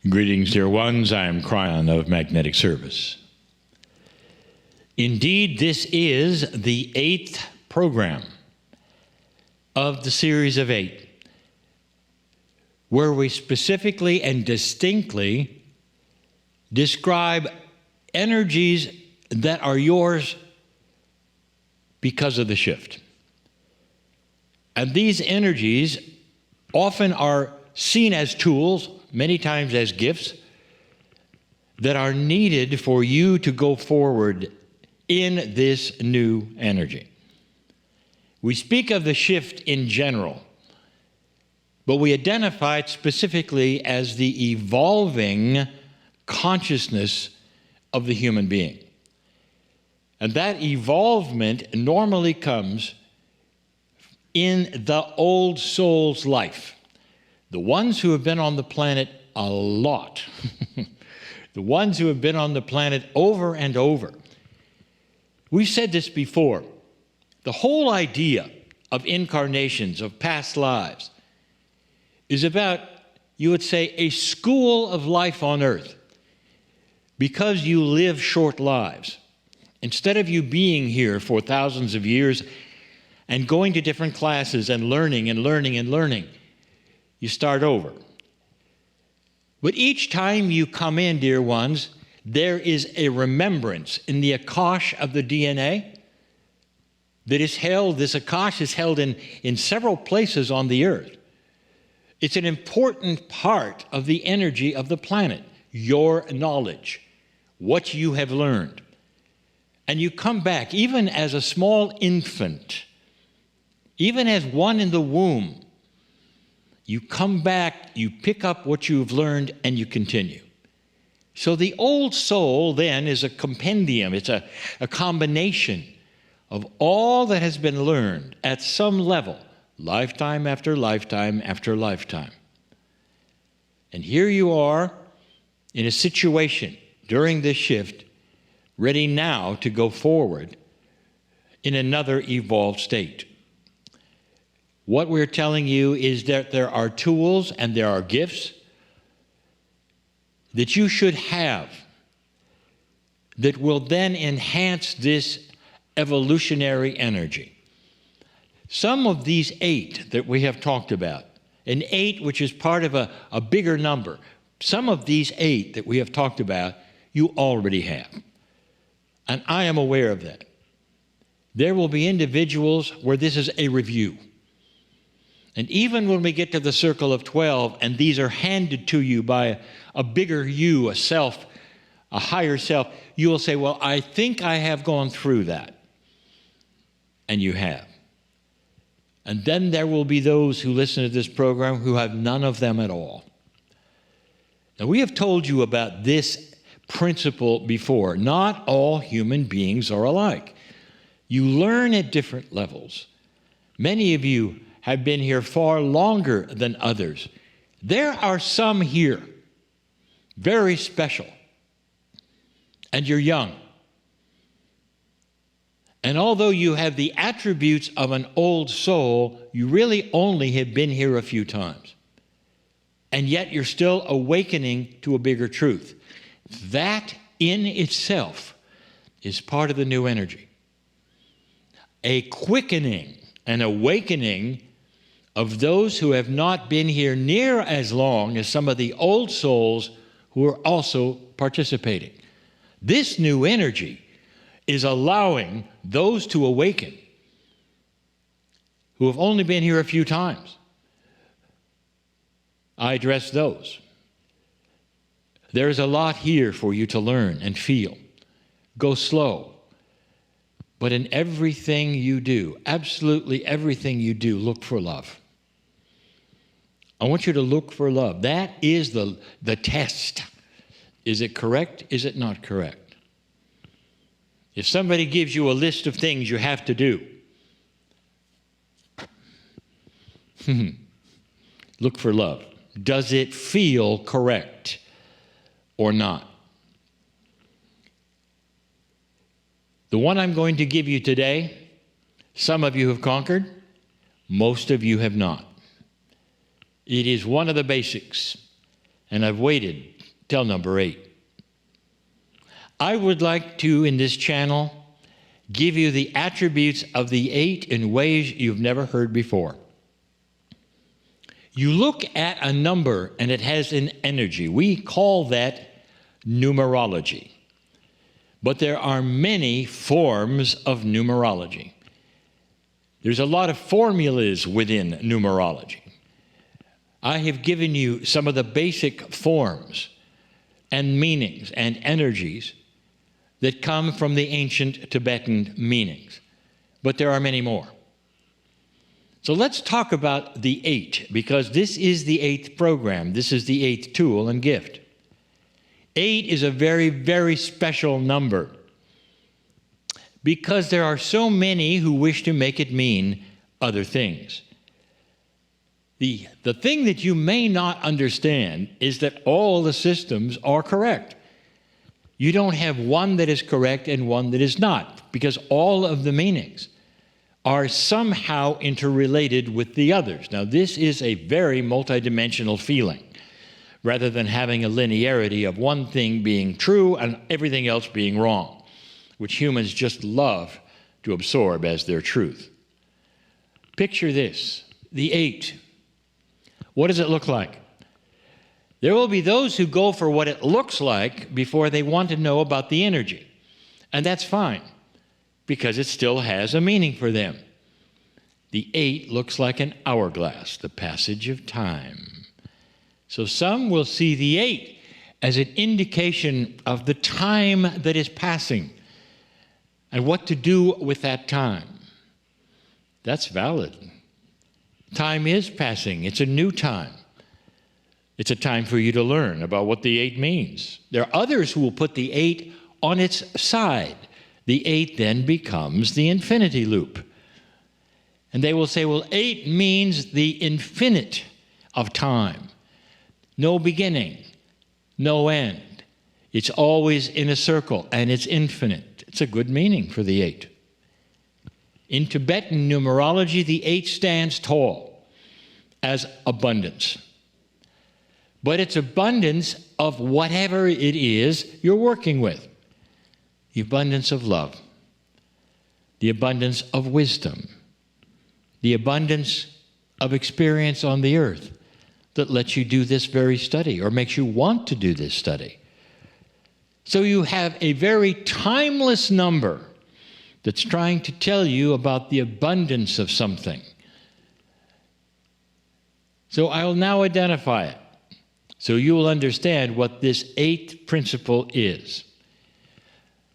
Greetings, dear ones. I am Kryon of Magnetic Service. Indeed, this is the 8th program of the series of 8, where we specifically and distinctly describe energies that are yours because of the shift. And these energies often are seen as tools, many times as gifts, that are needed for you to go forward in this new energy. We speak of the shift in general, but we identify it specifically as the evolving consciousness of the human being. And that evolvement normally comes in the old soul's life. The ones who have been on the planet a lot, the ones who have been on the planet over and over. We've said this before. The whole idea of incarnations, of past lives, is about, you would say, a school of life on earth. Because you live short lives, instead of you being here for thousands of years and going to different classes and learning and learning and learning, you start over. But each time you come in, dear ones, there is a remembrance in the Akash of the DNA that is held. This Akash is held in several places on the earth. It's an important part of the energy of the planet, your knowledge, what you have learned. And you come back, even as a small infant, even as one in the womb, you come back, you pick up what you've learned, and you continue. So the old soul then is a compendium. It's a combination of all that has been learned at some level, lifetime after lifetime after lifetime. And here you are in a situation during this shift, ready now to go forward in another evolved state. What we're telling you is that there are tools and there are gifts that you should have that will then enhance this evolutionary energy. Some of these 8 that we have talked about, an 8 which is part of a bigger number, some of these 8 that we have talked about, you already have. And I am aware of that. There will be individuals where this is a review. And even when we get to the circle of 12, and these are handed to you by a bigger you, a self, a higher self, you will say, well, I think I have gone through that. And you have. And then there will be those who listen to this program who have none of them at all. Now, we have told you about this principle before. Not all human beings are alike. You learn at different levels. Many of you have been here far longer than others. There are some here, very special, and you're young. And although you have the attributes of an old soul, you really only have been here a few times. And yet you're still awakening to a bigger truth. That in itself is part of the new energy. A quickening, an awakening of those who have not been here near as long as some of the old souls who are also participating. This new energy is allowing those to awaken who have only been here a few times. I address those. There's a lot here for you to learn and feel. Go slow. But in everything you do, absolutely everything you do, look for love. I want you to look for love. That is the test. Is it correct? Is it not correct? If somebody gives you a list of things you have to do, look for love. Does it feel correct or not? The one I'm going to give you today, some of you have conquered, most of you have not. It is one of the basics. and I've waited till number 8. I would like to, in this channel, give you the attributes of the 8 in ways you've never heard before. You look at a number and it has an energy. We call that numerology. But there are many forms of numerology. There's a lot of formulas within numerology. I have given you some of the basic forms and meanings and energies that come from the ancient Tibetan meanings. But there are many more. So let's talk about the 8, because this is the 8th program. This is the 8th tool and gift. 8 is a very, very special number because there are so many who wish to make it mean other things. The thing that you may not understand is that all the systems are correct. You don't have one that is correct and one that is not, because all of the meanings are somehow interrelated with the others. Now, this is a very multidimensional feeling, rather than having a linearity of one thing being true and everything else being wrong, which humans just love to absorb as their truth. Picture this, the 8. What does it look like? There will be those who go for what it looks like before they want to know about the energy. And that's fine, because it still has a meaning for them. The 8 looks like an hourglass, the passage of time. So some will see the 8 as an indication of the time that is passing and what to do with that time. That's valid. Time is passing. It's a new time. It's a time for you to learn about what the 8 means. There are others who will put the 8 on its side. The 8 then becomes the infinity loop. And they will say, well, 8 means the infinite of time. No beginning, no end. It's always in a circle, and it's infinite. It's a good meaning for the 8. In Tibetan numerology, the 8 stands tall as abundance. But it's abundance of whatever it is you're working with. The abundance of love, the abundance of wisdom, the abundance of experience on the earth that lets you do this very study or makes you want to do this study. So you have a very timeless number that's trying to tell you about the abundance of something. So I'll now identify it, so you will understand what this 8th principle is.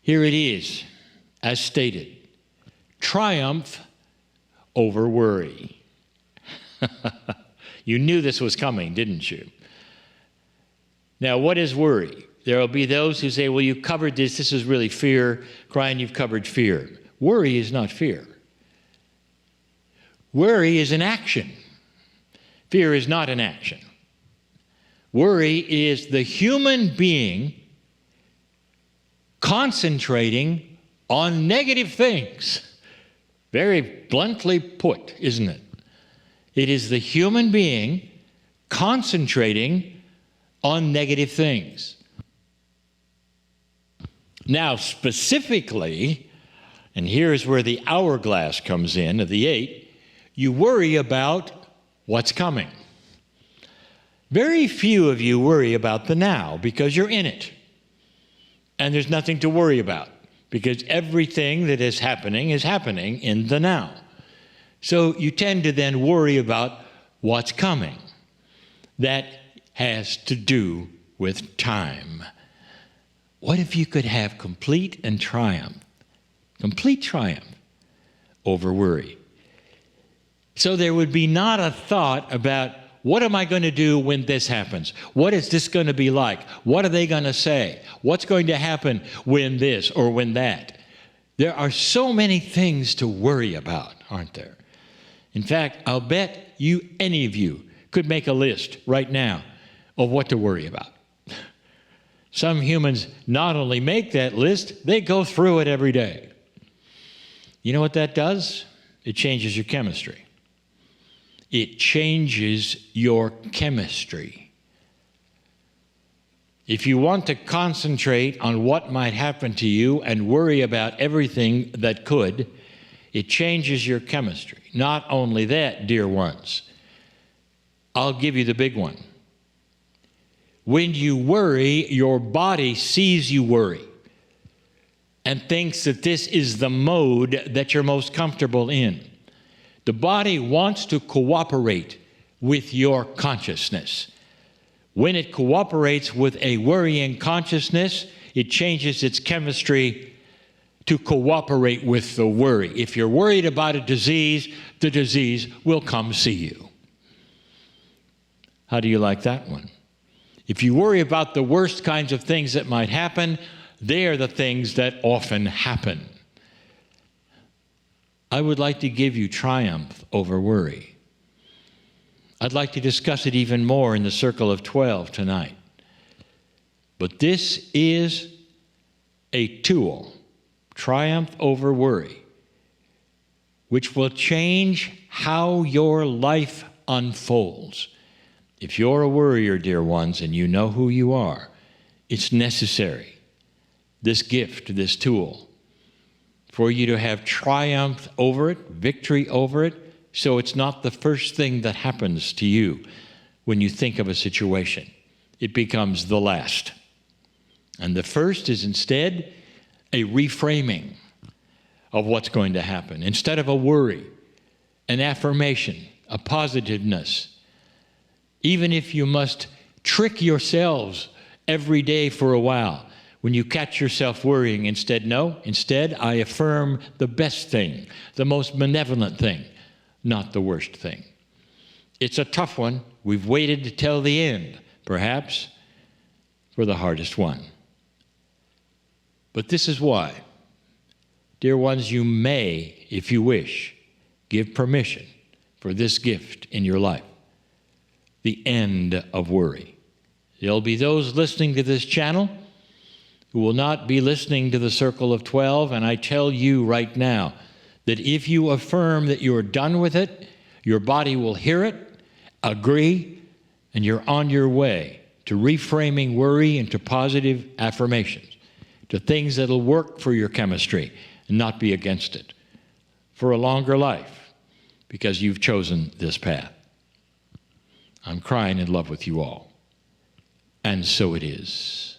Here it is, as stated: triumph over worry. You knew this was coming, didn't you? Now, what is worry? There will be those who say, well, you covered this. This is really fear. Kryon, you've covered fear. Worry is not fear. Worry is an action. Fear is not an action. Worry is the human being concentrating on negative things. Very bluntly put, isn't it? It is the human being concentrating on negative things. Now, specifically, and here's where the hourglass comes in of the 8, you worry about what's coming. Very few of you worry about the now because you're in it. And there's nothing to worry about because everything that is happening in the now. So you tend to then worry about what's coming. That has to do with time. What if you could have complete triumph over worry? So there would be not a thought about, what am I going to do when this happens? What is this going to be like? What are they going to say? What's going to happen when this or when that? There are so many things to worry about, aren't there? In fact, I'll bet you, any of you, could make a list right now of what to worry about. Some humans not only make that list, they go through it every day. You know what that does? It changes your chemistry. It changes your chemistry. If you want to concentrate on what might happen to you and worry about everything that could, it changes your chemistry. Not only that, dear ones, I'll give you the big one. When you worry, your body sees you worry and thinks that this is the mode that you're most comfortable in. The body wants to cooperate with your consciousness. When it cooperates with a worrying consciousness, it changes its chemistry to cooperate with the worry. If you're worried about a disease, the disease will come see you. How do you like that one? If you worry about the worst kinds of things that might happen, they are the things that often happen. I would like to give you triumph over worry. I'd like to discuss it even more in the Circle of 12 tonight. But this is a tool, triumph over worry, which will change how your life unfolds. If you're a worrier, dear ones, and you know who you are, it's necessary, this gift, this tool, for you to have triumph over it, victory over it, so it's not the first thing that happens to you when you think of a situation. It becomes the last. And the first is instead a reframing of what's going to happen. Instead of a worry, an affirmation, a positiveness. Even if you must trick yourselves every day for a while, when you catch yourself worrying, instead, I affirm the best thing, the most benevolent thing, not the worst thing. It's a tough one. We've waited till the end, perhaps, for the hardest one. But this is why, dear ones, you may, if you wish, give permission for this gift in your life, the end of worry. There'll be those listening to this channel who will not be listening to the Circle of 12, and I tell you right now that if you affirm that you're done with it, your body will hear it, agree, and you're on your way to reframing worry into positive affirmations, to things that'll work for your chemistry and not be against it, for a longer life, because you've chosen this path. I'm crying in love with you all, and so it is.